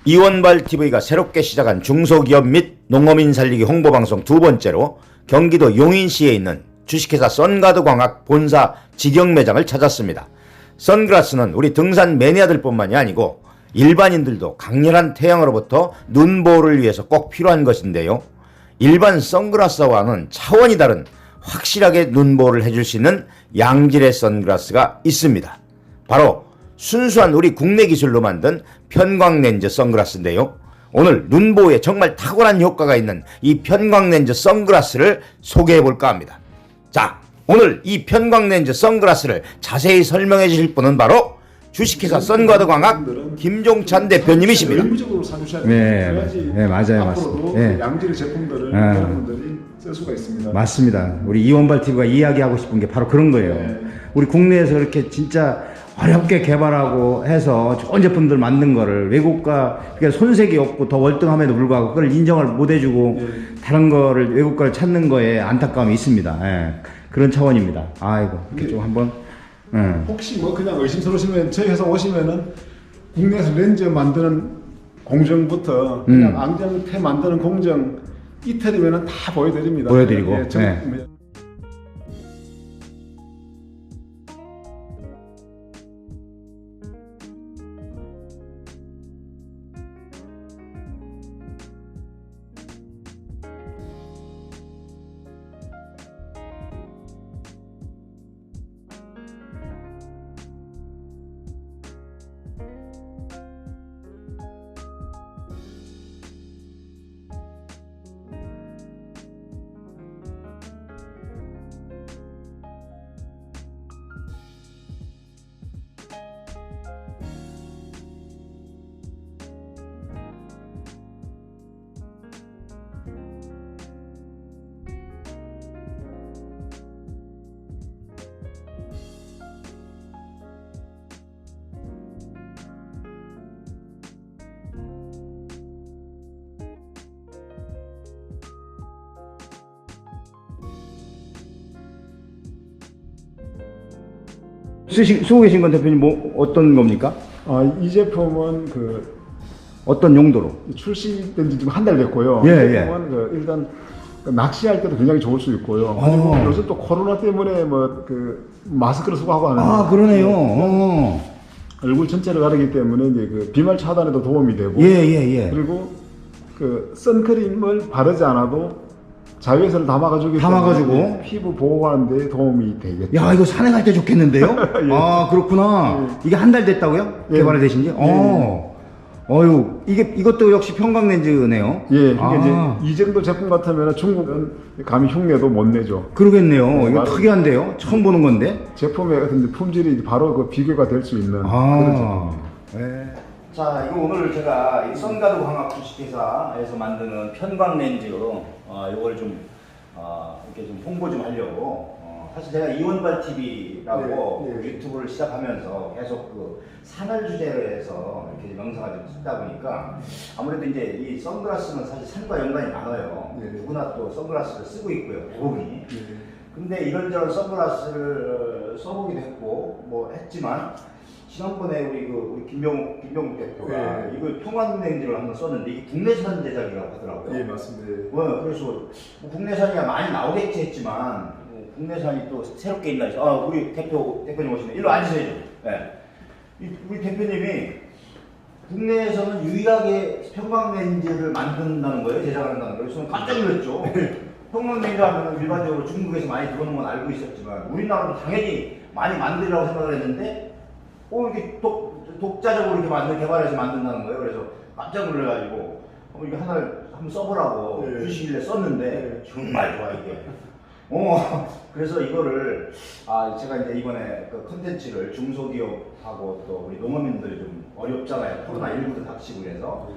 이원발 TV가 새롭게 시작한 중소기업 및 농어민 살리기 홍보방송 두 번째로 경기도 용인시에 있는 주식회사 선가드광학 본사 직영 매장을 찾았습니다. 선글라스는 우리 등산 매니아들뿐만이 아니고 일반인들도 강렬한 태양으로부터 눈보호를 위해서 꼭 필요한 것인데요. 일반 선글라스와는 차원이 다른 확실하게 눈보호를 해줄 수 있는 양질의 선글라스가 있습니다. 바로 순수한 우리 국내 기술로 만든 편광렌즈 선글라스인데요. 오늘 눈보호에 정말 탁월한 효과가 있는 이 편광렌즈 선글라스를 소개해볼까 합니다. 자, 오늘 이 편광렌즈 선글라스를 자세히 설명해 주실 분은 바로 주식회사 선가드광학 김종찬 대표님이십니다. 의무적으로 사주셔야 돼요. 네, 맞아요. 앞으로도 네. 양질의 제품들을 여러분들이 쓸 수가 있습니다. 맞습니다. 우리 이원발 TV가 이야기하고 싶은 게 바로 그런 거예요. 네. 우리 국내에서 이렇게 진짜 어렵게 개발하고 해서 좋은 제품들 만든 거를 외국과 그러니까 손색이 없고 더 월등함에도 불구하고 그걸 인정을 못 해주고 다른 거를 외국 걸 찾는 거에 안타까움이 있습니다. 예. 그런 차원입니다. 아이고 이렇게 좀 한번 혹시 뭐 그냥 의심스러우시면 저희 회사 오시면은 국내에서 렌즈 만드는 공정부터 그냥 안경테 만드는 공정 이태리면은 다 보여드립니다. 보여드리고. 네. 쓰고 계신 건 대표님 뭐 어떤 겁니까? 이 제품은 그 어떤 용도로? 출시된 지 지금 한 달 됐고요. 예, 이 제품은 그 일단 그 낚시할 때도 굉장히 좋을 수 있고요. 그리고 요즘 또 코로나 때문에 뭐 그 마스크를 쓰고 하고 하는 그러네요. 얼굴 전체를 가리기 때문에 이제 그 비말 차단에도 도움이 되고 그리고 그 선크림을 바르지 않아도 자외선을 담아가지고 피부 보호하는 데 도움이 되겠죠. 야, 이거 산에 갈 때 좋겠는데요? 예. 아, 그렇구나. 예. 이게 한 달 됐다고요? 예. 개발이 되신 지? 어유, 이것도 역시 편광렌즈네요. 예, 그러니까 이제 이 정도 제품 같으면 중국은 감히 흉내도 못 내죠. 그러겠네요. 이거 맞아요. 특이한데요? 처음 보는 건데? 제품의 같은 품질이 바로 그 비교가 될 수 있는 그런 제품입니다. 네. 자, 이거 오늘 제가 이 선가드광학 주식회사에서 만드는 편광렌즈로 이걸 좀 이렇게 좀 홍보 좀 하려고 사실 제가 이원발 TV라고 유튜브를 시작하면서 계속 그 산을 주제로 해서 이렇게 영상을 좀 찍다 보니까 아무래도 이제 이 선글라스는 사실 산과 연관이 많아요. 누구나 또 선글라스를 쓰고 있고요, 대부분이. 근데 이런저런 선글라스를 써보기도 했고 뭐 했지만 지난번에 우리 김병욱 대표가 이거 평광렌즈를 한번 썼는데 이게 국내산 제작이라고 하더라고요. 예, 맞습니다. 그래서 뭐 국내산이야 많이 나오겠지 했지만 국내산이 또 새롭게 있나 해서 우리 대표님 오시면 일로 앉으세요. 우리 대표님이 국내에서는 유일하게 평광렌즈를 만든다는 거예요, 제작을 한다는 거예요. 그래서 깜짝 놀랐죠. 평광렌즈 하면 일반적으로 중국에서 많이 들어오는 건 알고 있었지만 우리나라도 당연히 많이 만들라고 생각을 했는데 이렇게 독자적으로 이렇게 개발해서 만든다는 거예요. 그래서 깜짝 놀라가지고 이거 하나를 한번 써보라고 주시길래 썼는데 정말 좋아 이게. 그래서 이거를 제가 이제 이번에 그 컨텐츠를 중소기업하고 또 우리 농어민들이 좀 어렵잖아요. 코로나19도 닥치고 그래서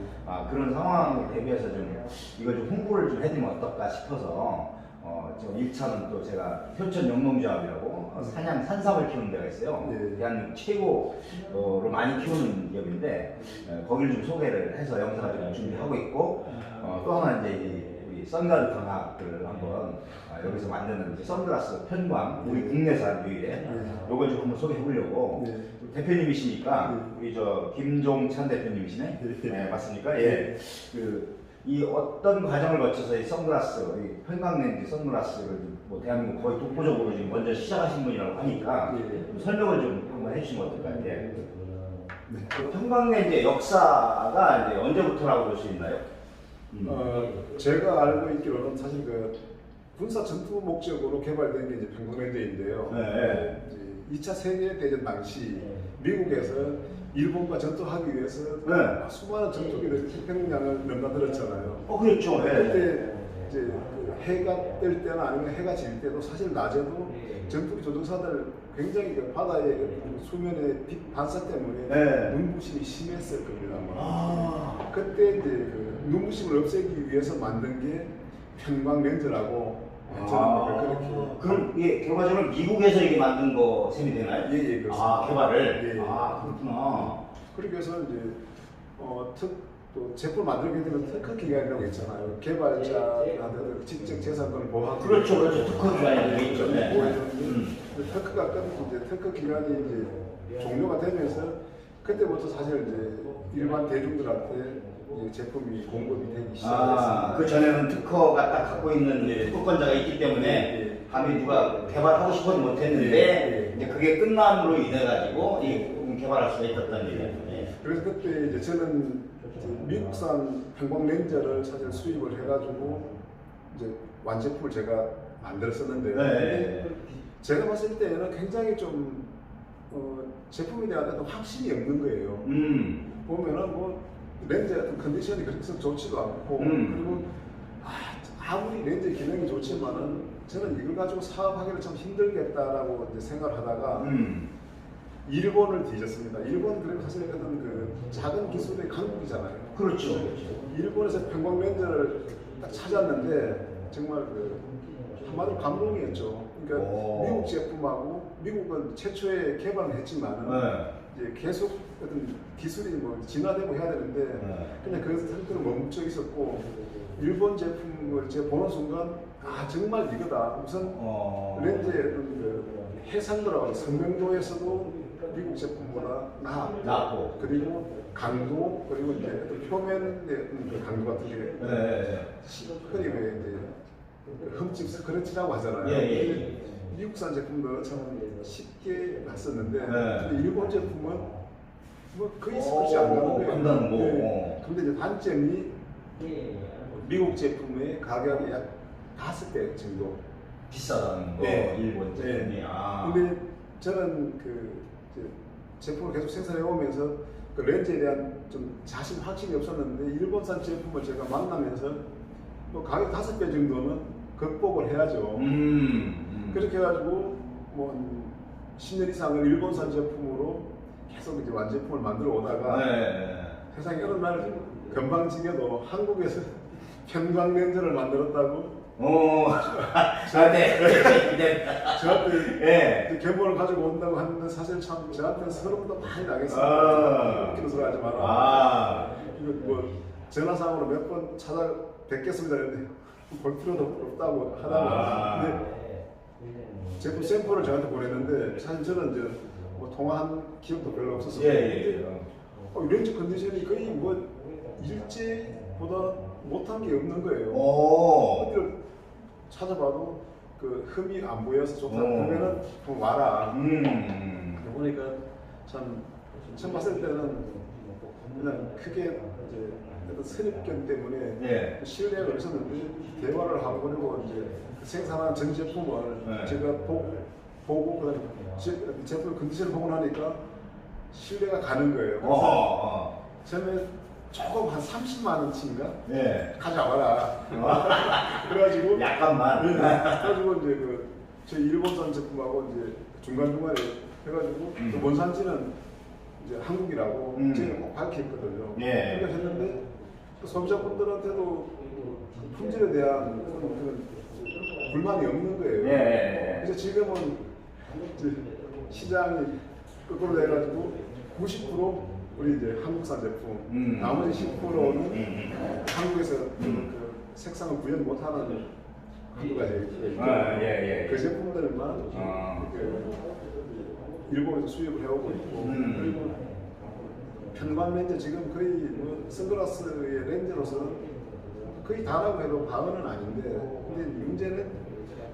그런 상황에 대비해서 좀 이걸 좀 홍보를 좀 해드리면 어떨까 싶어서 저 1차는 또 제가 효천 영농조합이라고 사냥 산삼을 키우는 데가 있어요. 네. 대한민국 최고로 많이 키우는 기업인데 거기를 좀 소개를 해서 영상을 좀 준비하고 있고 또 하나 이제 우리 선가드 광학을 한번 여기서 만드는 이제 선글라스 편광 우리 국내산 유일의 요걸 좀 한번 소개해 보려고 네. 대표님이시니까 우리 저 김종찬 대표님이시네. 네, 맞습니까? 예. 이 어떤 과정을 거쳐서 이 선글라스, 이 편광렌즈 선글라스를 뭐 대한민국 거의 독보적으로 지금 먼저 시작하신 분이라고 하니까 좀 설명을 좀 한번 해주시면 어떨까요? 예. 그 편광렌즈의 역사가 이제 언제부터라고 볼 수 있나요? 제가 알고 있기로는 사실 그 군사 전투 목적으로 개발된 게 이제 평광렌즈인데요. 네. 이제 2차 세계 대전 당시 미국에서 일본과 전투하기 위해서 네. 수많은 전투기를 태평양을 넘나들었잖아요. 그렇죠. 네. 그때 이제 그 해가 뜰 때나 아니면 해가 질 때도 사실 낮에도 전투기 조종사들 굉장히 그 바다의 수면의 빛 반사 때문에 네. 눈부심이 심했을 겁니다. 그때 이제 그 눈부심을 없애기 위해서 만든 게 편광 렌즈라고 저는 그렇게. 그럼 이게 결과적으로 미국에서 이게 만든 거 셈이 되나요? 예, 그렇습니다. 개발을? 예. 그렇구나. 그렇게 해서 이제 또 제품을 만들게 되면 특허 기간이라고 있잖아요. 개발자한테 지적 재산권을 보호하고. 그렇죠. 특허 기간이 돼 있죠. 네. 보호해주는데 특허가 끝나고 이제 특허 기간이 이제 종료가 되면서 그때부터 사실 이제 일반 대중들한테 이제 제품이 공급이 되기 시작했습니다. 그 전에는 특허가 딱 갖고 있는 이제 특권자가 있기 때문에 감히 누가 개발하고 싶어도 못했는데 이제 그게 끝남으로 인해 가지고 개발할 수가 있었다는 얘기예요. 그래서 그때 이제 저는 이제 미국산 편광 렌즈를 사실 수입을 해가지고 이제 완제품을 제가 만들었었는데요. 근데 제가 봤을 때는 굉장히 좀 제품에 대한 어떤 확신이 없는 거예요. 보면은 뭐 렌즈 같은 컨디션이 그렇게 좋지도 않고 그리고 아무리 렌즈 기능이 좋지만은 저는 이걸 가지고 사업하기를 참 힘들겠다라고 이제 생각을 하다가 일본을 뒤졌습니다. 일본 그리고 사실 어떤 그 작은 기술의 강국이잖아요. 그렇죠. 일본에서 편광 렌즈를 딱 찾았는데 정말 그 한마디로 감동이었죠. 그러니까 미국 제품하고 미국은 최초에 개발을 했지만은 이제 계속 어떤 기술이 뭐 진화되고 해야 되는데 그냥 그 상태로 멈춰 있었고 일본 제품을 제가 보는 순간 정말 이거다. 우선 렌즈의 어떤 그 해상도라고 선명도에서도 미국 제품보다 낫고 그리고 강도 그리고 이제 어떤 표면의 어떤 그 강도 같은 게 흔히 왜 이제 흠집 스크래치라고 하잖아요. 미국산 제품도 참 쉽게 났었는데 일본 제품은 뭐 거의 스크래치 안 나는 거예요. 안 나는 거. 근데 이제 단점이 미국 제품의 가격이 약 5배 정도 비싸다는 거. 일본 제품이. 근데 저는 그 제품을 계속 생산해 오면서 그 렌즈에 대한 좀 자신 확신이 없었는데 일본산 제품을 제가 만나면서 뭐 가격 5배 정도는 극복을 해야죠. 그렇게 해가지고 뭐 10년 이상을 일본산 제품으로 계속 이제 완제품을 만들어 오다가 세상에 어느 날 건방지게도 한국에서 편광 렌즈를 만들었다고 저한테 견본을 가지고 온다고 하는데 사실 참 저한테는 서름도 많이 나겠습니다. 웃기는 소리 하지 마라. 이거 뭐 전화상으로 몇 번 찾아 뵙겠습니다. 그런데 볼 필요도 없다고 하다가 근데 제품 샘플을 저한테 보냈는데 사실 저는 이제 뭐 통화한 기억도 별로 없었어요. 렌즈 컨디션이 거의 뭐 일제보다 못한 게 없는 거예요. 어디를 찾아봐도 그 흠이 안 보여서 좋다. 그러면은 좀 와라. 보니까 참 처음 봤을 때는 그냥 크게 이제 어떤 선입견 때문에 신뢰가 있었는데 대화를 하고 그리고 이제 생산한 전 제품을 제가 보고 그다음에 제품 컨디션을 보고 나니까 신뢰가 가는 거예요. 처음에 조금 한 30만 원치인가 가져와라. 그래가지고 약간만. 그래가지고 이제 제 일본산 제품하고 이제 중간 중간에 해가지고 또 원산지는 이제 한국이라고 저희는 꼭 밝혔거든요. 그렇게 했는데 또 소비자분들한테도 품질에 대한 그런 불만이 없는 거예요. 예. 그래서 지금은 이제 시장이 거꾸로 돼가지고 90% 우리 이제 한국산 제품, 나머지 10%는 한국에서 그 색상을 구현 못하는 한국가 제품, 그 제품들만 일본에서 수입을 해오고 있고, 그리고 편관 렌즈 지금 거의 뭐 선글라스의 렌즈로서는 거의 다라고 해도 과언은 아닌데, 근데 문제는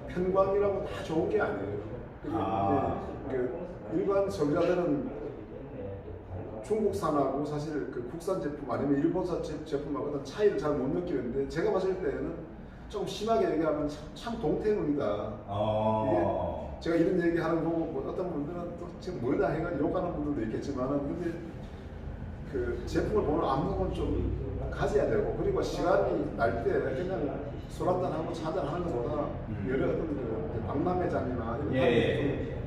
편광이라고 다 좋은 게 아니에요. 그 일반 소비자들은 중국산하고 사실 그 국산 제품 아니면 일본산 제품하고 어떤 차이를 잘 못 느끼는데, 제가 봤을 때는 조금 심하게 얘기하면 참 동태눈이다. 이게 제가 이런 얘기하는 거 보고 어떤 분들은 또 지금 뭐다 해가지고 욕하는 분들도 있겠지만은, 근데 그 제품을 보는 안목은 좀 가져야 되고, 그리고 시간이 날 때 그냥 술 한잔 하고 차 한잔 하는 것보다 여러 어떤 그 박람회장이나 이런 데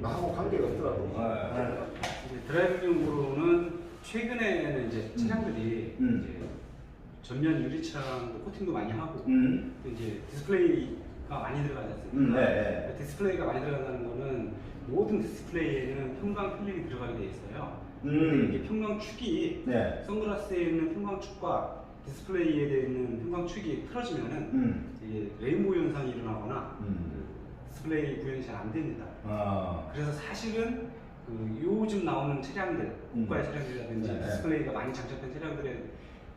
나하고 관계가 없더라고요. 드라이브용으로는 최근에는 이제 차량들이 이제 전면 유리창 코팅도 많이 하고 또 이제 디스플레이가 많이 들어가지 않습니까? 디스플레이가 많이 들어간다는 거는 모든 디스플레이에는 평광 필름이 들어가게 돼 있어요. 근데 이게 평광축이 선글라스에 있는 평광축과 디스플레이에 되어 있는 평광축이 틀어지면은 이게 레인보우 현상이 일어나거나 그 디스플레이 구현이 잘 안 됩니다. 그래서 사실은 그 요즘 나오는 차량들, 고가의 차량들이라든지 디스플레이가 많이 장착된 차량들의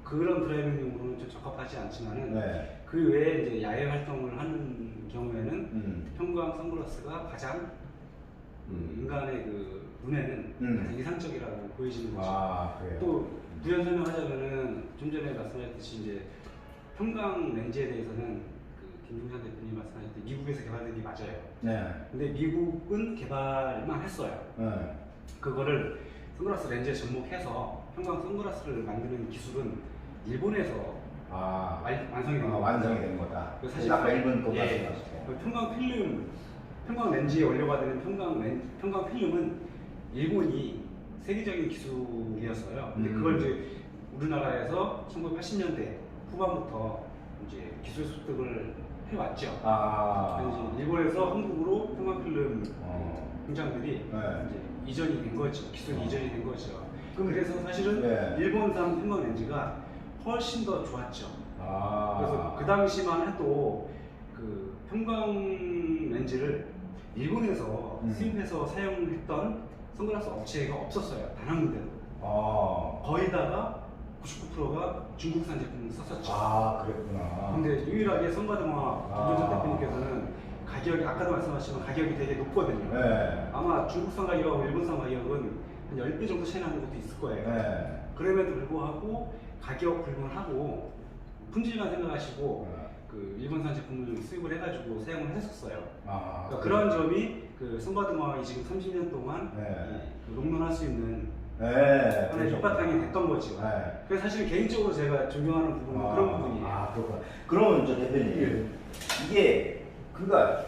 그런 드라이빙용으로는 좀 적합하지 않지만은 그 외에 이제 야외 활동을 하는 경우에는 평광 선글라스가 가장 인간의 그 눈에는 가장 이상적이라고 보여지는 거죠. 또 부연 설명하자면은 좀 전에 말씀하셨듯이 이제 평광 렌즈에 대해서는 그 김종찬 대표님 말씀하셨듯이 미국에서 개발된 게 맞아요. 근데 미국은 개발만 했어요. 그거를 선글라스 렌즈에 접목해서 평광 선글라스를 만드는 기술은 일본에서 완성이 된 거다. 완성이 된 거다. 사실 아까 일본 거 그 평광 필름, 평광 렌즈에 원료가 되는 평광 필름은 일본이 세계적인 기술이었어요. 근데 그걸 이제 우리나라에서 1980년대 후반부터 이제 기술 습득을 해왔죠. 그래서 이제 일본에서 한국으로 평광 필름 공장들이 이제 이전이 된 거죠. 기술이 이전이 된 거죠. 그래서 사실은 일본산 평광 렌즈가 훨씬 더 좋았죠. 그래서 그 당시만 해도 그 평광 렌즈를 일본에서 수입해서 사용했던 선글라스 업체가 없었어요. 단 한 군데도. 거의 다가 99%가 중국산 제품을 썼었죠. 그랬구나. 근데 유일하게 선과등화 김종찬 대표님께서는 가격이 아까도 말씀하셨지만 가격이 되게 높거든요. 아마 중국산 가격하고 일본산 가격은 한 10배 정도 차이 나는 것도 있을 거예요. 그럼에도 불구하고 가격 불문하고 품질만 생각하시고 그 일본산 제품을 수입을 해가지고 사용을 했었어요. 그러니까 그런 점이 그 선과등화가 지금 30년 동안 그 롱런할 수 있는 하나의 밑바탕이 됐던 거죠. 그래서 사실 개인적으로 제가 존경하는 부분은 그런 부분이에요. 그렇구나. 그러면 저 대표님, 이게 그러니까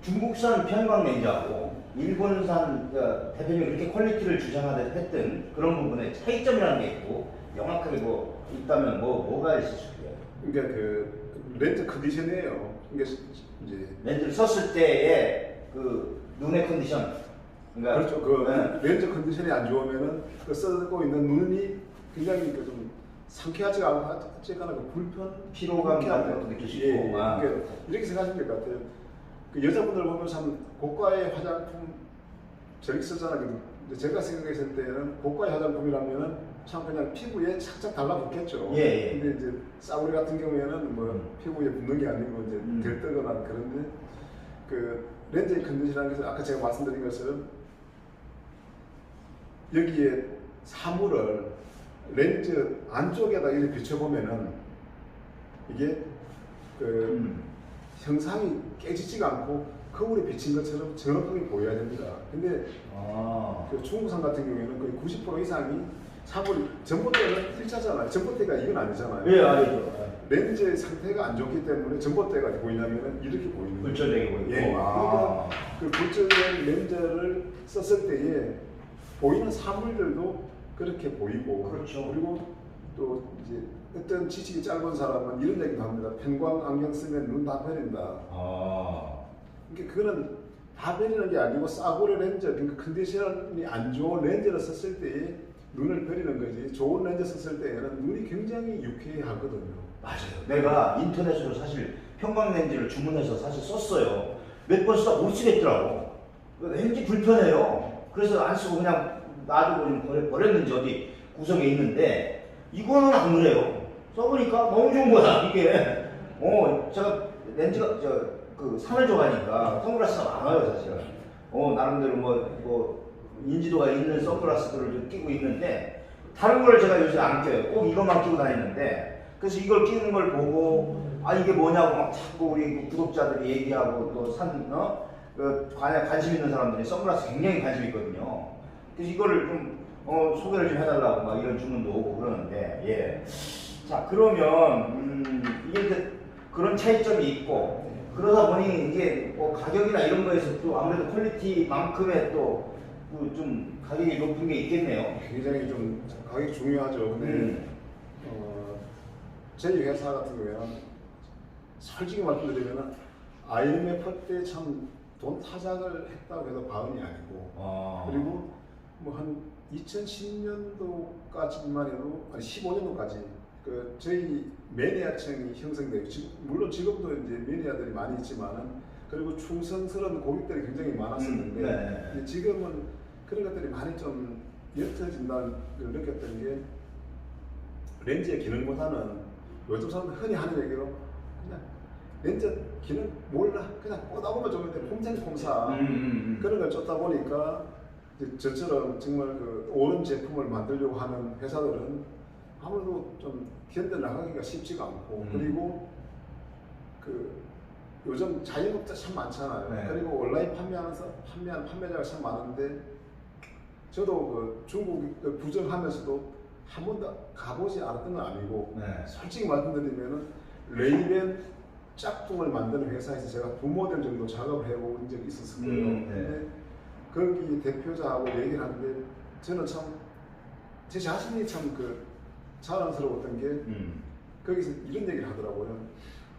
중국산 편광 렌즈하고 일본산 대표님이 그렇게 퀄리티를 주장하듯 했던 그런 부분에 차이점이라는 게 있고 명확하게 뭐 있다면 뭐가 있을 수 있어요? 그러니까 그 렌즈 컨디션이에요. 그러니까 이제 렌즈를 썼을 때의 그 눈의 컨디션. 그러니까 그렇죠. 그 렌즈 컨디션이 안 좋으면은 그 쓰고 있는 눈이 굉장히 그 좀 상쾌하지가 않고 어쨌거나 그 불편, 피로감 같은 것도 느낄 수 있고. 그러니까 이렇게 생각하시면 될 것 같아요. 그 여자분들 보면 참 고가의 화장품 저렇게 쓰잖아요. 근데 제가 생각했을 때는 고가의 화장품이라면은 참 그냥 피부에 착착 달라붙겠죠. 근데 이제 싸구려 같은 경우에는 뭐 피부에 붙는 게 아니고 이제 들뜨거나 그런데 그 렌즈의 컨디션이라는 것은 아까 제가 말씀드린 것처럼 여기에 사물을 렌즈 안쪽에다 이렇게 비춰보면은 이게 그 형상이 깨지지가 않고 거울에 비친 것처럼 정확하게 보여야 됩니다. 근데 그 중국산 같은 경우에는 거의 90% 이상이 사물이 전봇대는 필자잖아요. 전봇대가 이건 아니잖아요. 알죠. 렌즈의 상태가 안 좋기 때문에 전봇대가 보이냐면은 이렇게 보이는 거예요. 불절되게 보이고. 그러니까 그 불절된 렌즈를 썼을 때에 보이는 사물들도 그렇게 보이고, 그렇죠. 그리고 또 이제 어떤 지식이 짧은 사람은 이런 얘기도 합니다. 편광 안경 쓰면 눈 다 베린다. 그러니까 그거는 다 베리는 게 아니고 싸구려 렌즈, 그러니까 컨디션이 안 좋은 렌즈를 썼을 때 눈을 베리는 거지. 좋은 렌즈 썼을 때에는 눈이 굉장히 유쾌하거든요. 맞아요. 내가 인터넷으로 사실 편광 렌즈를 주문해서 사실 썼어요. 몇 번 쓰다 못 쓰겠더라고. 렌즈 불편해요. 그래서 안 쓰고 그냥 놔두고 좀 버렸는지 어디 구석에 있는데 이거는 안 그래요. 써보니까 너무 좋은 거야 이게. 제가 렌즈가 그 산을 좋아하니까 선글라스가 많아요 사실. 나름대로 뭐 인지도가 있는 선글라스들을 좀 끼고 있는데 다른 걸 제가 요새 안 껴요. 꼭 이것만 끼고 다니는데 그래서 이걸 끼는 걸 보고 이게 뭐냐고 막 자꾸 우리 구독자들이 얘기하고 또 관심 있는 사람들이 선글라스 굉장히 관심 있거든요. 그래서 이거를 좀 소개를 좀 해달라고 막 이런 주문도 오고 그러는데 예. 자 그러면 이게 이제 그런 차이점이 있고 그러다 보니 이게 뭐 가격이나 이런 거에서 또 아무래도 퀄리티만큼의 또 좀 가격이 높은 게 있겠네요. 굉장히 좀 가격이 중요하죠. 근데 저희 회사 같은 경우에는 솔직히 말씀드리면 IMF 때 참 돈 타작을 했다고 해도 과언이 아니고 그리고 뭐 한 2010년도까지만 해도 아니 15년도까지 그 저희 매니아층이 형성되고 물론 지금도 이제 매니아들이 많이 있지만은 그리고 충성스러운 고객들이 굉장히 많았었는데 네. 지금은 그런 것들이 많이 좀 옅어진다는 걸 느꼈던 게 렌즈의 기능보다는 요즘 사람들 흔히 하는 얘기로 그냥 렌즈 기능 몰라 그냥 보다 보면 좋은데 폼생폼사 그런 걸 쫓다 보니까 이제 저처럼 정말 그 옳은 제품을 만들려고 하는 회사들은 아무래도 좀 견뎌 나가기가 쉽지가 않고 그리고 그 요즘 자영업자 참 많잖아요. 네. 그리고 온라인 판매하면서 판매하는 판매자가 참 많은데 저도 그 중국 부정하면서도 한 번도 가보지 않았던 건 아니고 솔직히 말씀드리면은 레이벤 짝퉁을 만드는 회사에서 제가 두 모델 정도 작업을 해본 적이 있었을 거예요. 근데 거기 대표자하고 얘기를 하는데 저는 참 제 자신이 참 그 자랑스러웠던 게 거기서 이런 얘기를 하더라고요.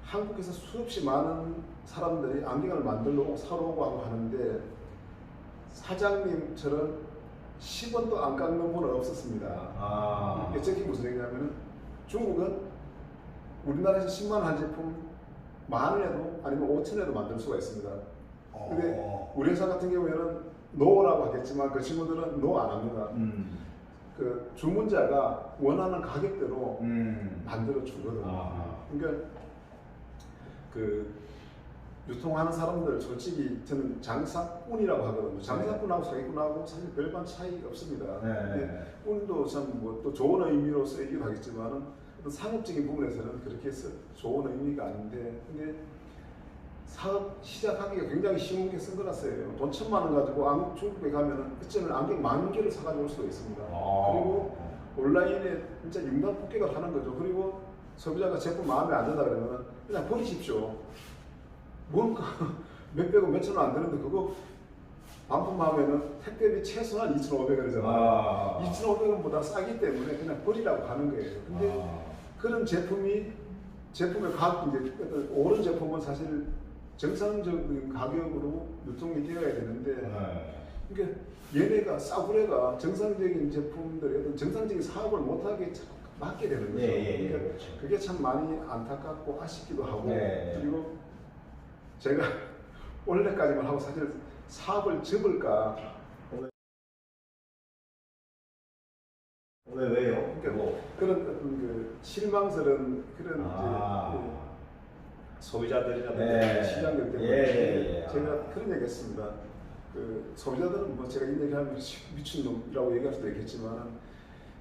한국에서 수없이 많은 사람들이 안경을 만들러 오고 사러 오고 하고 하는데 사장님처럼 10원도 안 깎는 분은 없었습니다. 이게 무슨 얘기냐면 중국은 우리나라에서 10만 원 한 제품 10,000원에도 아니면 5,000원에도 만들 수가 있습니다. 근데 우리 회사 같은 경우에는 노라고 하겠지만 그 친구들은 노 안 합니다. 그 주문자가 원하는 가격대로 만들어 주거든요. 그러니까 그 유통하는 사람들 솔직히 저는 장사꾼이라고 하거든요. 장사꾼하고 사기꾼하고 사실 별반 차이 없습니다. 근데 운도 참 뭐 또 좋은 의미로 쓰이기도 하겠지만은 어떤 상업적인 부분에서는 그렇게 해서 좋은 의미가 아닌데 근데 사업 시작하기가 굉장히 쉬운 게 선글라스예요. 돈 1,000만 원 가지고 중국에 가면은 어쩌면 안경 10,000개를 사가지고 올 수도 있습니다. 그리고 온라인에 진짜 융단폭격을 하는 거죠. 그리고 소비자가 제품 마음에 안 든다 그러면 그냥 버리십시오. 뭔가 몇백 원, 몇천 원 안 드는데 그거 반품하면은 택배비 최소한 2,500원이잖아요. 2,500원보다 싸기 때문에 그냥 버리라고 하는 거예요. 근데 그런 제품의 가격, 이제 옳은 제품은 사실 정상적인 가격으로 유통이 되어야 되는데 그러니까 얘네가 싸구려가 정상적인 제품들이 어떤 정상적인 사업을 못하게 맞게 되는 거죠. 그러니까 그게 참 많이 안타깝고 아쉽기도 하고 그리고 제가 원래까지만 하고 사실 사업을 접을까 왜요? 그러니까 그런 어떤 그 실망스러운 그런 이제 소비자들이나 시장들 때문에 제가 그런 얘기했습니다. 그 소비자들은 뭐 제가 이 얘기하면 미친놈이라고 얘기할 수도 있겠지만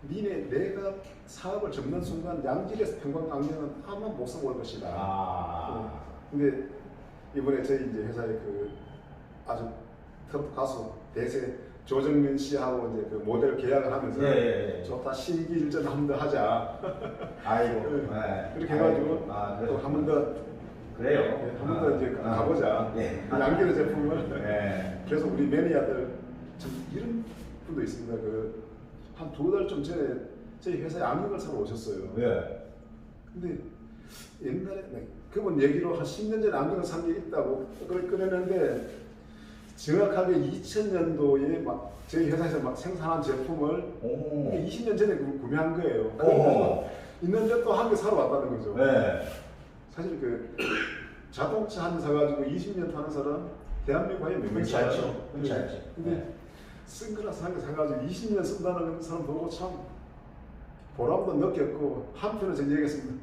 내가 사업을 접는 순간 양질에서 편광 안경은 아마 못 써볼 것이다. 근데 이번에 저희 이제 회사에 그 아주 top 가수 대세 조정민 씨하고 이제 그 모델 계약을 하면서 좋다 신기일전 한 번 더 하자. 그렇게 해가지고 또 한 번 더 그래요. 한 번 더 이제 가보자. 양질의 제품을. 그래서 우리 매니아들 참 이런 분도 있습니다. 그 한 2달 좀 전에 저희 회사에 안경을 사러 오셨어요. 예. 근데 옛날에 그분 얘기로 한 10년 전에 안경을 산 게 있다고 그랬는데 정확하게 2000년도에 막 저희 회사에서 막 생산한 제품을 오. 20년 전에 구매한 거예요. 오. 그래서 있는데 또 한 개 사러 왔다는 거죠. 네. 사실 그 자동차 한 대 사가지고 20년 타는 사람 대한민국 과연 몇 명? 그렇지 않죠. 그렇지 않죠. 근데 선글라스 한 개 사가지고 20년 쓴다는 사람 보고 참 보람도 느꼈고 한편으로 제가 얘기했습니다.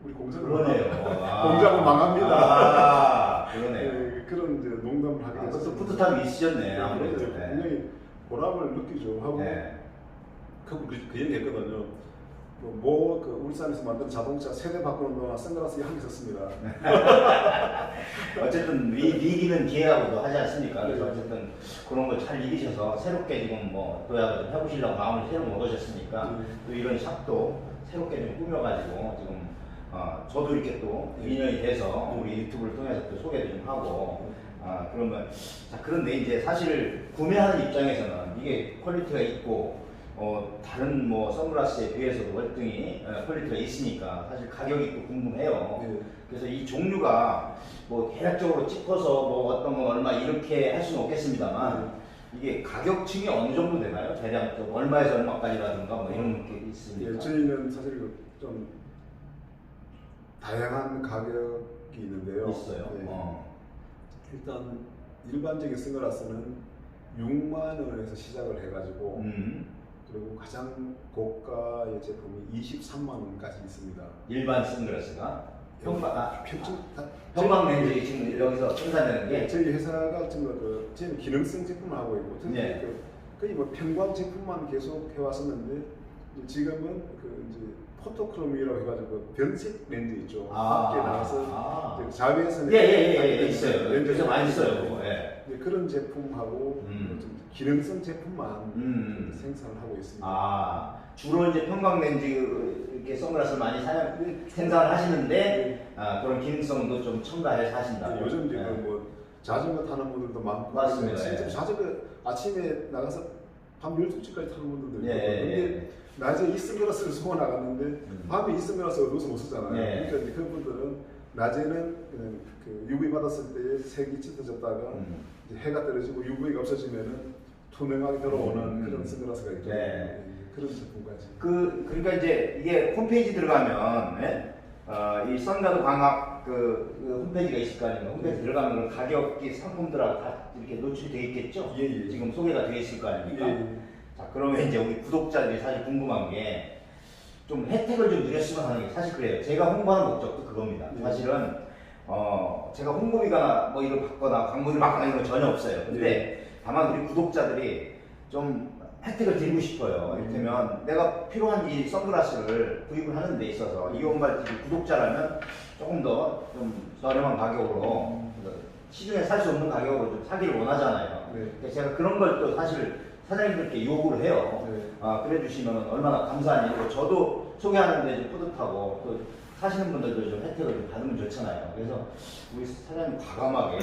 우리 공장을 그러네요. 공장을 망합니다. 아, 그러네요. 네, 그런 이제 농담을 하게 그것도 됐어요. 뿌듯함이 있으셨네. 아무래도. 네. 굉장히 보람을 느끼죠. 하고 네. 그 얘기 했거든요. 그 울산에서 만든 자동차 세대 바꾸는 동안 선글라스 한 개 썼습니다. 어쨌든 위기는 기회라고도 하지 않습니까? 그래서 네. 어쨌든 그런 걸 잘 이기셔서 새롭게 지금 뭐 도약을 좀 해보시려고 마음을 새로 먹으셨으니까 또 이런 샵도 새롭게 좀 꾸며가지고 지금 저도 이렇게 또 인연이 돼서 우리 유튜브를 통해서 또 소개도 좀 하고 그러면 자 그런데 이제 사실 구매하는 입장에서는 이게 퀄리티가 있고 다른 뭐 선글라스에 비해서도 월등히 퀄리티가 있으니까 사실 가격이 또 궁금해요. 네. 그래서 이 종류가 뭐 계략적으로 찝어서 뭐 어떤 건 얼마 이렇게 할 수는 없겠습니다만 이게 가격층이 어느 정도 되나요? 대략 좀 얼마에서 얼마까지라든가 뭐 이런 게 있습니까? 예, 저희는 사실 좀 다양한 가격이 있는데요. 있어요. 네. 일단 일반적인 선글라스는 6만 원에서 시작을 해가지고 그리고 가장 고가의 제품이 23만 원까지 있습니다. 일반 선글라스가 평방 렌즈 지금 여기서 생산되는 게 저희 회사가 지금 저희는 기능성 제품을 하고 있고 네. 거의 뭐 편광 제품만 계속 해왔었는데 지금은 그 이제 포토크롬이라고 해가지고 변색 렌즈 있죠. 밖에 나가서 이제 자외선에 예, 있어요. 렌즈에서 많이 써요. 그거. 예. 그런 제품하고 좀 기능성 제품만 생산을 하고 있습니다. 주로 이제 평광 렌즈 이렇게 선글라스를 많이 생산을 하시는데 그런 기능성도 좀 첨가해서 하신다. 요즘 이제 뭐 자전거 타는 분들도 많고 맞습니다. 진짜 자전거 아침에 나가서 밤 12시까지 타는 분들도 있고 예. 낮에 이 선글라스를 쓰고 나갔는데 밤에 이 선글라스가 어두워서 못 쓰잖아요. 예. 그러니까 이제 그분들은 낮에는 그냥 그 UV 받았을 때 색이 짙어졌다가 이제 해가 떨어지고 UV가 없어지면은 투명하게 들어오는 그런 선글라스가 있죠. 네. 그런 제품까지. 그러니까 이제 이게 홈페이지 들어가면 이 선가드 광학 그 홈페이지가 있을 거 아닙니까? 홈페이지 들어가면 그 가격이 상품들하고 다 이렇게 노출이 돼 있겠죠? 예. 지금 소개가 돼 있을 거 아닙니까? 예. 자, 그러면 이제 우리 구독자들이 사실 궁금한 게 좀 혜택을 좀 누렸으면 하는 게 사실 그래요. 제가 홍보하는 목적도 그겁니다. 예. 사실은 제가 홍보비가 뭐 이걸 받거나 광고를 받거나 이런 거 전혀 없어요. 근데 다만 우리 구독자들이 좀 혜택을 드리고 싶어요. 이를테면 내가 필요한 이 선글라스를 구입을 하는 데 있어서 이온발TV 구독자라면 조금 더 좀 저렴한 가격으로 시중에 살 수 없는 가격으로 좀 사기를 원하잖아요. 네. 그래서 제가 그런 걸 또 사실 사장님들께 요구를 해요. 네. 그래 주시면 얼마나 감사한 일이고 저도 소개하는데 좀 뿌듯하고 또 사시는 분들도 좀 혜택을 좀 받으면 좋잖아요. 그래서 우리 사장님 과감하게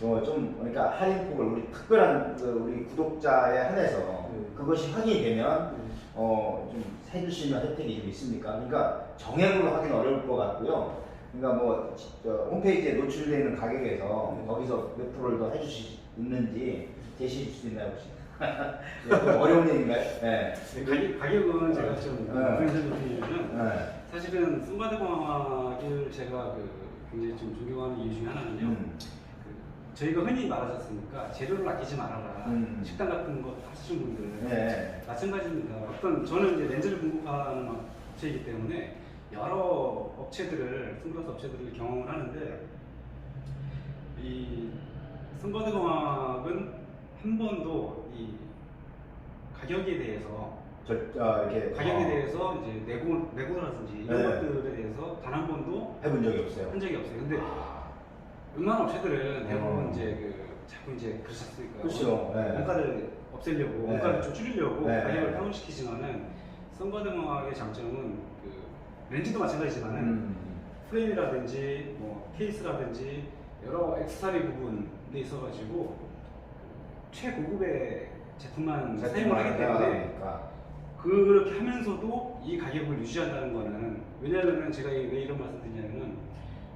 좀 그러니까 할인폭을 우리 특별한 우리 구독자에 한해서 그것이 확인이 되면 좀 해주시는 혜택이 좀 있습니까? 그러니까 정액으로 하기는 어려울 것 같고요. 그러니까 뭐 홈페이지에 노출되어 있는 가격에서 거기서 몇 프로를 더 해줄 수 있는지 제시해 줄 수 있나요 혹시? 좀 어려운 얘기인가요? 네. 가격은 제가 좀 말씀드리면 네. 사실은 선가드 광학을 제가 굉장히 좀 존경하는 이유 중에 하나는요. 저희가 흔히 말하셨으니까 재료를 아끼지 말아라. 식당 같은 거 하시는 분들 네. 마찬가지입니다. 저는 이제 렌즈를 공급하는 업체이기 때문에 여러 업체들을 선글라스 업체들을 경험을 하는데 이 선가드 광학은 한 번도 이 가격에 대해서 이렇게 가격에 대해서 이제 내고라든지 이런 것들에 대해서 단 한 번도 해본 적이 없어요. 한 적이 없어요. 근데 웬만한 업체들은 대부분 이제 자꾸 이제 그러셨으니까 그렇죠. 네. 원가를 없애려고 원가를 좀 줄이려고 네. 가격을 다운시키지만은 선가드광학의 장점은 렌즈도 마찬가지지만은 프레임이라든지 뭐 케이스라든지 여러 액세서리 부분에 있어가지고 최고급의 제품만 사용을 하기 때문에 그렇게 하면서도 이 가격을 유지한다는 거는, 왜냐하면 제가 왜 이런 말씀 드리냐면은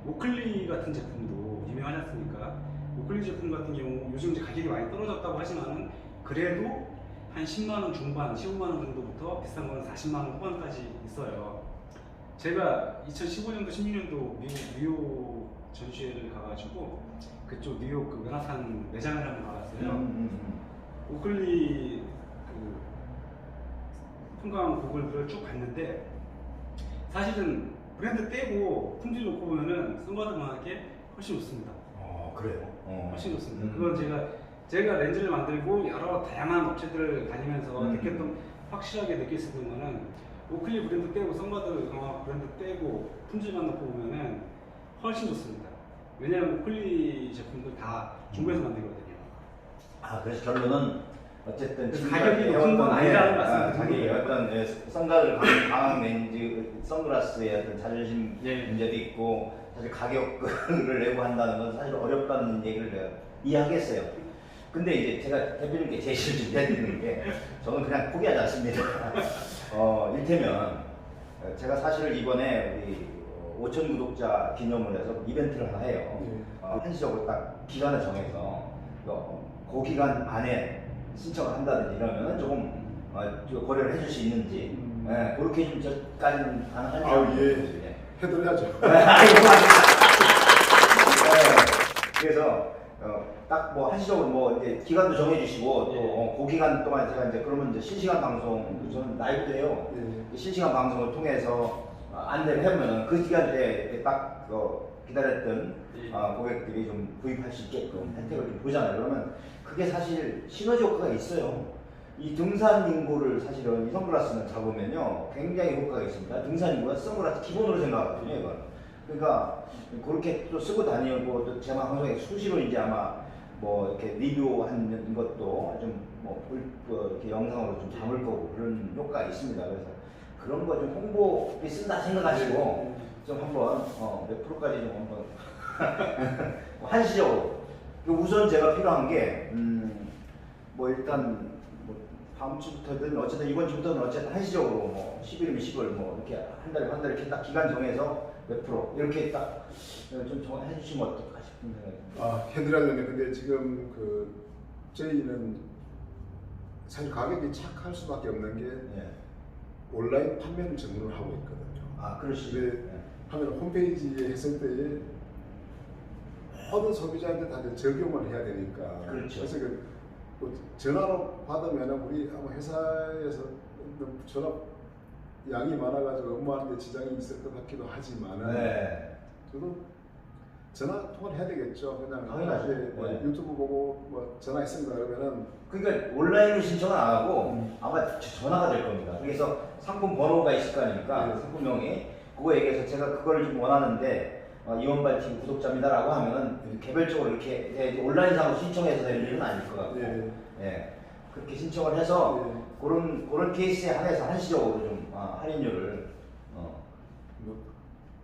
오클리 같은 제품도 유명하지 않습니까? 오클리 제품 같은 경우 요즘 이제 가격이 많이 떨어졌다고 하지만은 그래도 한 10만 원 중반, 15만 원 정도부터 비싼 거는 40만 원 후반까지 있어요. 제가 2015년도, 16년도 뉴욕 전시회를 가가지고 그쪽 뉴욕 그 맨하탄 매장을 한번 가봤어요. 오클리 그 풍광 고글들을 쭉 봤는데 사실은 브랜드 떼고 품질 놓고 보면은 선바드만하게 훨씬 좋습니다. 그래요? 훨씬 좋습니다. 그건 제가 렌즈를 만들고 여러 다양한 업체들을 다니면서 느꼈던, 확실하게 느낄 수 있는 거는 오클리 브랜드 떼고 선바드 광학 브랜드 떼고 품질만 놓고 보면은 훨씬 좋습니다. 왜냐하면 오클리 제품들 다 중국에서 만들거든요. 그래서 결론은 어쨌든 가격이 높은 건 아니라는 말씀을 자기 어떤 선가를 강한 렌즈, 선글라스의 어떤 자존심 문제도 있고, 사실 가격을 내고 한다는 건 사실 어렵다는 얘기를 내가 이해하겠어요. 근데 이제 제가 대표님께 제시를 좀 해드리는 게, 저는 그냥 포기하지 않습니다. 일테면 제가 사실 이번에 우리 5천 구독자 기념을 해서 이벤트를 하나 해요. 한시적으로 딱 기간을 정해서 그 기간 안에 신청을 한다든지 이러면 조금 고려를 해줄 수 있는지, 그렇게 좀 저까지는 가능한지. 예. 해드려야죠. 그래서 딱 뭐 한시적으로 뭐 이제 기간도 정해주시고 또 그 기간 동안 제가 이제 그러면 이제 실시간 방송, 저는 라이브도 해요. 실시간 방송을 통해서 안내를 해보면 그 시간대에 딱 기다렸던 고객들이 좀 구입할 수 있게끔 혜택을 좀 보잖아요. 그러면 그게 사실 시너지 효과가 있어요. 이 등산 인구를 사실은 이 선글라스는 잡으면요 굉장히 효과가 있습니다. 등산 인구가 선글라스 기본으로 생각하거든요, 이건. 그러니까 그렇게 또 쓰고 다니고, 또 제 방송에 수시로 이제 아마 뭐 이렇게 리뷰하는 것도 좀 뭐 이렇게 영상으로 좀 담을 거고 그런 효과가 있습니다. 그래서 그런 거 좀 홍보비 쓴다 생각하시고 좀 한번 몇 프로까지 좀 한번 한시적으로. 우선 제가 필요한 게 뭐 일단 뭐 다음 주부터든 어쨌든 이번 주부터는 어쨌든 한시적으로 뭐 10일이면 10일 뭐 이렇게 한 달에 이렇게 딱 기간 정해서 몇 프로 이렇게 딱 좀 정해 주시면 어떨까 싶은 생각이 듭니다. 해드려야 되는데, 근데 지금 저희는 사실 가격이 착할 수밖에 없는 게 온라인 판매를 전문을 하고 있거든요. 그러시죠. 하면 홈페이지에 했을 때에 모든 소비자한테 다들 적용을 해야 되니까. 그렇죠. 그래서 또 전화로 받으면 우리 아마 회사에서 전화 양이 많아가지고 업무하는데 지장이 있을 것 같기도 하지만은 저도 전화 통화를 해야 되겠죠. 그냥 당연하죠. 유튜브 보고 뭐 전화했습니다 그러면은. 그러니까 온라인으로 신청은 안 하고 아마 전화가 될 겁니다. 그래서 상품 번호가 있을 거 아닙니까? 상품명이. 그거 얘기해서 제가 그걸 좀 원하는데 이원발 TV 구독자입니다라고 하면은 개별적으로 이렇게 온라인상으로 신청해서 될 일은 아닐 것 같고, 그렇게 신청을 해서 그런 케이스에 한해서 한시적으로 좀 할인율을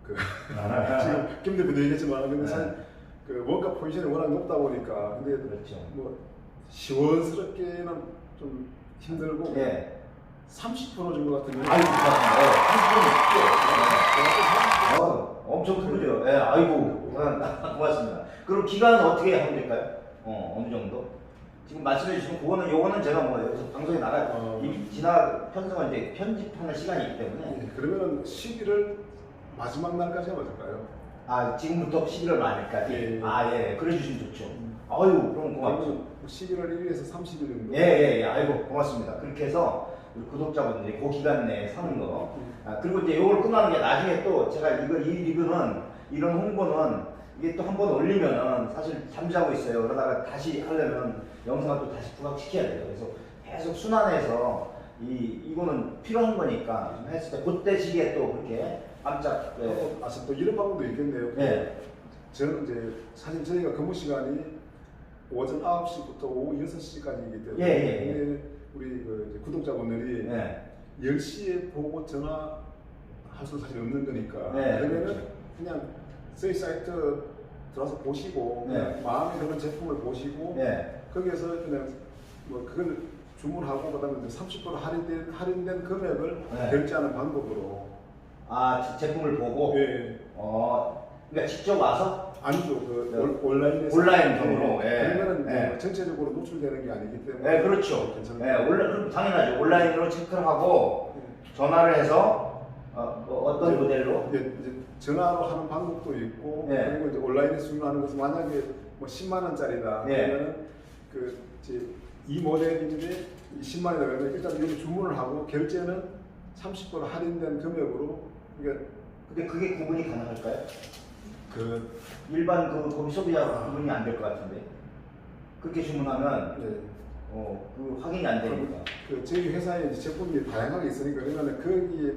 지금 김 대표도 얘기했지만, 근데 사실 원가 포지션이 워낙 높다 보니까, 근데 그렇죠. 뭐 시원스럽게는 좀 힘들고 30% 정도 같은 경우. 엄청 크죠. 아이고, 고맙습니다. 그럼 기간은 어떻게 하면 될까요? 어느 정도? 지금 말씀해 주시면 요거는 제가 뭐 여기서 방송에 이미 편성은 이제 편집하는 시간이 있기 때문에. 그러면은 11월 마지막 날까지 하면 될까요? 지금부터 11월 말일까지? 그래 주시면 좋죠. 아유, 그럼 고맙죠. 11월 1일에서 30일 정도. 아이고, 고맙습니다. 그렇게 해서 우리 구독자분들이 그 기간 내에 사는 거. 그리고 이제 요걸 끝나는 게 나중에 또 제가 이 리뷰는, 이런 홍보는 이게 또 한 번 올리면은 사실 잠자고 있어요. 그러다가 다시 하려면 영상을 또 다시 부각시켜야 돼요. 그래서 계속 순환해서 이거는 필요한 거니까 좀 했을 때 그때 시기에 또 그렇게 깜짝. 또 이런 방법도 있겠네요. 저는 이제 사실 저희가 근무 시간이 오전 9시부터 오후 6시까지이기 때문에 근데 우리 이제 구독자분들이 10시에 보고 전화할 수 사실 없는 거니까 그러면은 그냥 저희 사이트 들어와서 보시고 마음에 드는 제품을 보시고 거기에서 그냥 뭐 그걸 주문하고 그다음에 이제 30% 할인된 금액을 네. 결제하는 방법으로. 아, 제품을 보고? 예. 그러니까 직접 와서? 아니죠. 그 네. 온라인에서. 온라인으로. 예. 그러면은 예. 전체적으로 노출되는 게 아니기 때문에. 네, 그렇죠. 괜찮아요. 그럼 당연하죠. 온라인으로 체크를 하고 전화를 해서 어떤 모델로? 이제 전화로 하는 방법도 있고 네. 그리고 이제 온라인에서 주문하는 것은 만약에 뭐 10만 원짜리다 네. 그러면은 그 이제 이 모델인데 10만 원이다 그러면 일단 여기 주문을 하고 결제는 30% 할인된 금액으로 그러니까 근데 그게 구분이 가능할까요? 그 일반 그 소비자 구분이 안 될 것 같은데. 그렇게 주문하면 네. 그 확인이 안 되니까. 그 저희 회사에 이제 제품이 다양하게 있으니까 그러면 거기에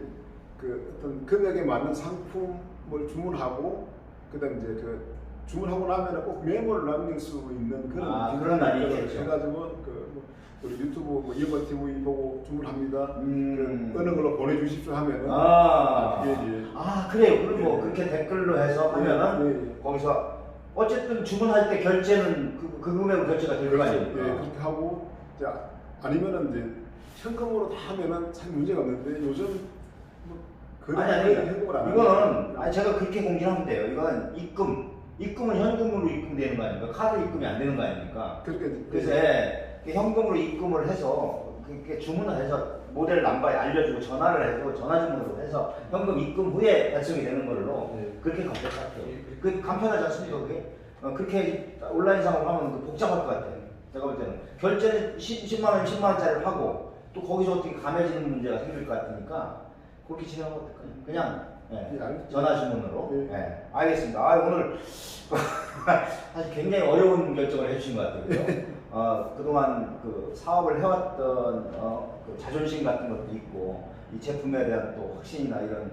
그 어떤 금액에 맞는 상품을 주문하고 그다음 이제 그 주문하고 나면은 꼭 메모를 남길 수 있는 그런 날이 있겠죠. 해가지고 뭐 우리 유튜브 뭐 이버 TV 보고 주문합니다. 음. 그 어느 걸로 보내주십시오 하면은 그게 이제 그래요. 그럼 뭐 그렇게 댓글로 해서 하면은 예. 거기서 어쨌든 주문할 때 결제는 그 금액으로 결제가 될 거 아닙니까? 예, 그렇게 하고 이제 아니면은 이제 현금으로 다 하면은 참 문제가 없는데 요즘 뭐 그런 아니 현금을 안 이거는 제가 그렇게 공지하면 돼요. 이건 입금은 현금으로 입금되는 거 아닙니까? 카드 입금이 안 되는 거 아닙니까? 그렇게 그래서 현금으로 입금을 해서 그렇게 주문을 해서 모델 남바에 알려주고 전화를 해서 전화 주문으로 해서 현금 입금 후에 발송이 되는 걸로 네. 그렇게 가볼 것 같아요. 그 간편하지 않습니까 그게? 그렇게 온라인 상으로 하면 복잡할 것 같아요. 제가 볼 때는 결제는 10만 원, 10만 원짜리를 하고 또 거기서 어떻게 감해지는 문제가 생길 것 같으니까 그렇게 진행하면 어떨까요? 그냥 전화 주문으로. 알겠습니다. 오늘 사실 굉장히 어려운 결정을 해주신 것 같아요. 그죠? 그동안 그 사업을 해왔던 그 자존심 같은 것도 있고 이 제품에 대한 또 확신이나 이런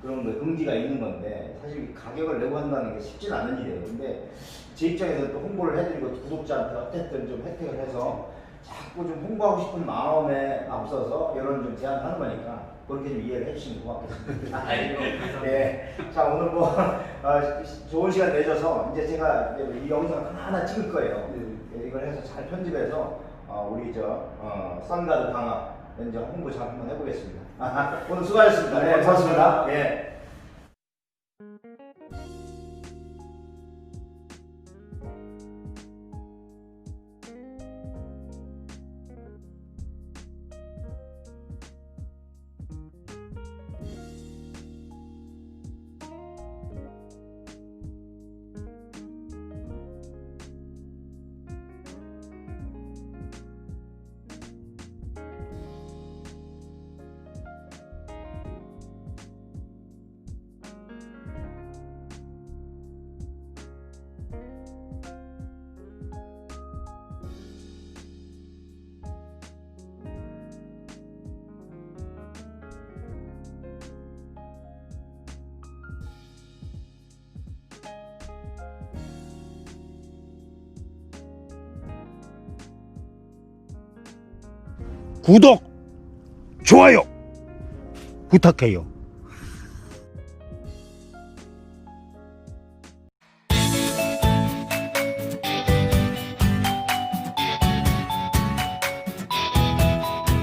그런 거 긍지가 있는 건데 사실 가격을 내고 한다는 게 쉽지는 않은 일이에요. 근데 제 입장에서 또 홍보를 해드리고 구독자한테 어쨌든 좀 혜택을 해서 자꾸 좀 홍보하고 싶은 마음에 앞서서 이런 좀 제안하는 거니까 그렇게 좀 이해를 해주시면 고맙겠습니다. 네. 자, 오늘 뭐 좋은 시간 내줘서 이제 제가 이 영상을 하나하나 찍을 거예요. 이걸 해서 잘 편집해서 우리 선가드 강화 이제 홍보 잘 한번 해보겠습니다. 오늘 수고하셨습니다. 네, 고맙습니다. 예. 구독, 좋아요 부탁해요.